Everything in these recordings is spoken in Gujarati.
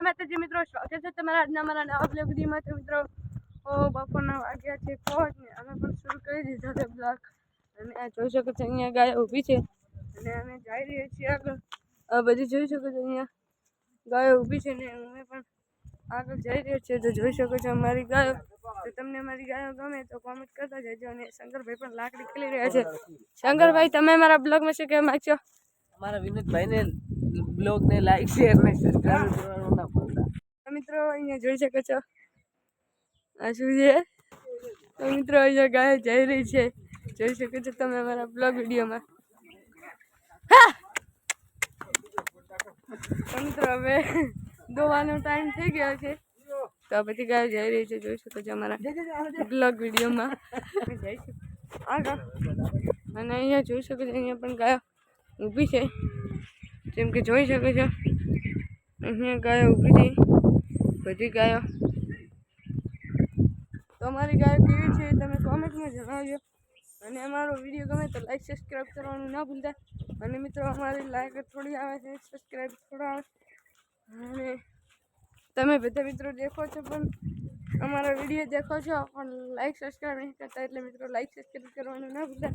માતાજી મિત્રો, સ્વાગત છે તમારા આજના અમારા નવા બ્લોગ વિડીયોમાં। તો મિત્રો બપોરના વાગ્યા છે 5 ને અમે પણ શરૂ કરી દીધો છે બ્લોગ। અને આ જોઈ શકો છો અહીંયા ગાય ઊભી છે અને અમે જઈ રહ્યા છીએ આગળ। આ બધી જોઈ શકો છો અહીંયા ગાયો ઊભી છે ને અમે પણ આગળ જઈ રહ્યા છીએ। તો જોઈ શકો છો અમારી ગાયો। તો તમને અમારી ગાયો ગમે તો કોમેન્ટ કરતા જજો। અને શંકરભાઈ પણ લાકડી ખેલી રહ્યા છે। શંકરભાઈ, તમે અમારા બ્લોગમાં શું કહેવા માંગશો? हमारा विनोद भाई ने ब्लॉग ने लाइक शेयर ने सब्सक्राइब करवाना ना भूलता। तो मित्रों अहीं જોઈ શકો છો આ શું છે। તો મિત્રો અહીંયા ગાય જઈ રહી છે, જોઈ શકો છો તમે અમારા બ્લોગ વિડીયોમાં। તો મિત્રો હવે દોવાનો ટાઈમ થઈ ગયો છે તો આ બધી ગાય જઈ રહી છે, જોઈ શકો છો અમારા બ્લોગ વિડીયોમાં। જઈશું આગળ અને અહીંયા જોઈ શકો છો અહીંયા પણ ગાયો ઊભી છે, જેમ કે જોઈ શકો છો અહીંયા ગાયો ઊભી છે બધી ગાયો। તો અમારી ગાયો કેવી છે તમે કોમેન્ટમાં જણાવજો। અને અમારો વિડીયો ગમે તો લાઈક સબસ્ક્રાઈબ કરવાનું ના ભૂલતા। અને મિત્રો અમારી લાઈક થોડી આવે છે, સબસ્ક્રાઈબ થોડા આવે। અને તમે બધા મિત્રો દેખો છો પણ અમારા વિડીયો દેખો છો પણ લાઈક સબસ્ક્રાઈબ નહીં કરતા, એટલે મિત્રો લાઈક સબસ્ક્રાઈબ કરવાનું ના ભૂલતા।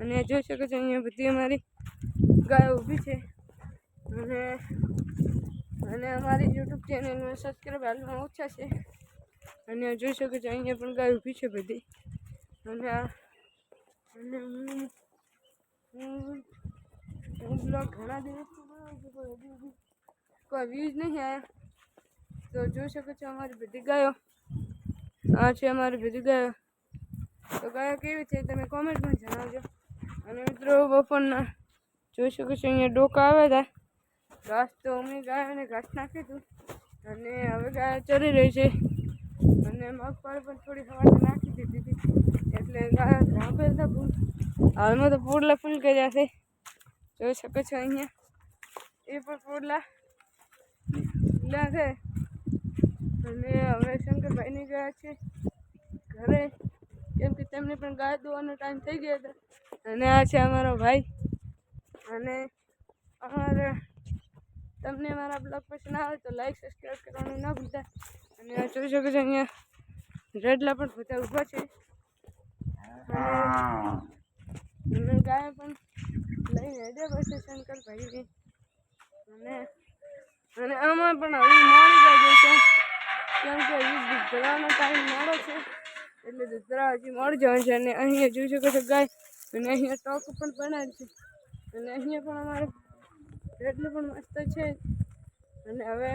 અને જોઈ શકો છો અહીંયા બધી અમારી ગાયો ઊભી છે અને અમારી યુટ્યુબ ચેનલમાં સબસ્ક્રાઈબ હાલમાં ઓછા છે। અને જોઈ શકો છો અહીંયા પણ ગાય ઊભી છે બધી। અને હું બ્લોગ ઘણા દિવસથી બનાવું છું પણ હજી કોઈ વ્યૂઝ નહીં આવ્યા। તો જોઈ શકો છો અમારી બધી ગાયો આ છે અમારી બધી ગાયો। તો ગાયો કેવી છે તમે કોમેન્ટમાં જણાવજો। અને મિત્રો બપોરના જોઈ શકો છો અહીંયા ડોકા આવ્યા હતા ઘાસ, તો અમે ગાયોને ઘાસ નાખ્યું હતું અને હવે ગાયો ચરી રહી છે। અને મગફળી પણ થોડી સવારે નાખી દીધી હતી એટલે ગાયો ઝાંપેલ હતા ફૂલ। હાલમાં તો પોડલા ફૂલ કર્યા છે, જોઈ શકો છો અહીંયા એ પણ પોડલા ફૂલ્યા છે। અને હવે શંકરભાઈની ગયા છે ઘરે, કેમ કે તેમને પણ ગાય દોવાનો ટાઈમ થઈ ગયો હતો। અને આ છે અમારો ભાઈ। અને અમારા તમને અમારા બ્લોગ પસંદ આવે તો લાઈક સબસ્ક્રાઈબ કરવાનું ના ભૂલતા। અને આ જોઈ શકો છો અહીંયા રેડલા પણ બધા ઊભા છે અને ગાય પણ લઈને હેડે પડશે શંકરભાઈને। અને આમાં પણ હવે મોડી જાય છે, કેમ કે દૂધ ભરવાનો ટાઈમ મોડો છે એટલે દૂધ ભરવા હજી મોડી જવાનું છે। અને અહીંયા જોઈ શકો છો ગાય, અને અહીંયા ટોક પણ બનાવેલ છે અને અહીંયા પણ અમારે રેડલું પણ મસ્ત છે। અને હવે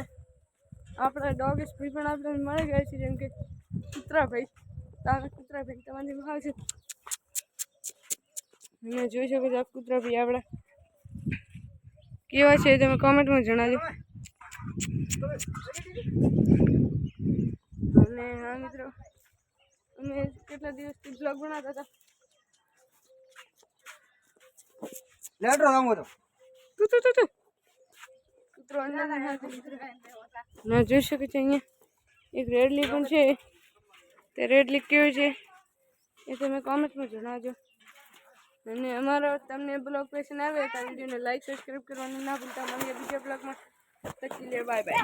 આપણા ડોગેશ ભાઈ પણ આપણને મળી ગયા છે, જેમ કે કૂતરાભાઈ। તમે કૂતરાભાઈ તમારી ભાવ છે અને જોઈ શકો છો આ કૂતરાભાઈ આપણા કેવા છે તમે કોમેન્ટમાં જણાવજો। અને હા મિત્રો અમે કેટલા દિવસથી બ્લોગ બનાવતા હતા। કૂતરો જોઈ શકો છો અહીંયા એક રેડલી પણ છે, તે રેડલી કેવી છે એ તમે કોમેન્ટમાં જણાવજો। અને અમારો તમને બ્લોગ પસંદ આવે તો વિડીયોને લાઈક સબસ્ક્રાઈબ કરવાનું ના ભૂલતા। મળીએ બીજા બ્લોગમાં, બાય બાય।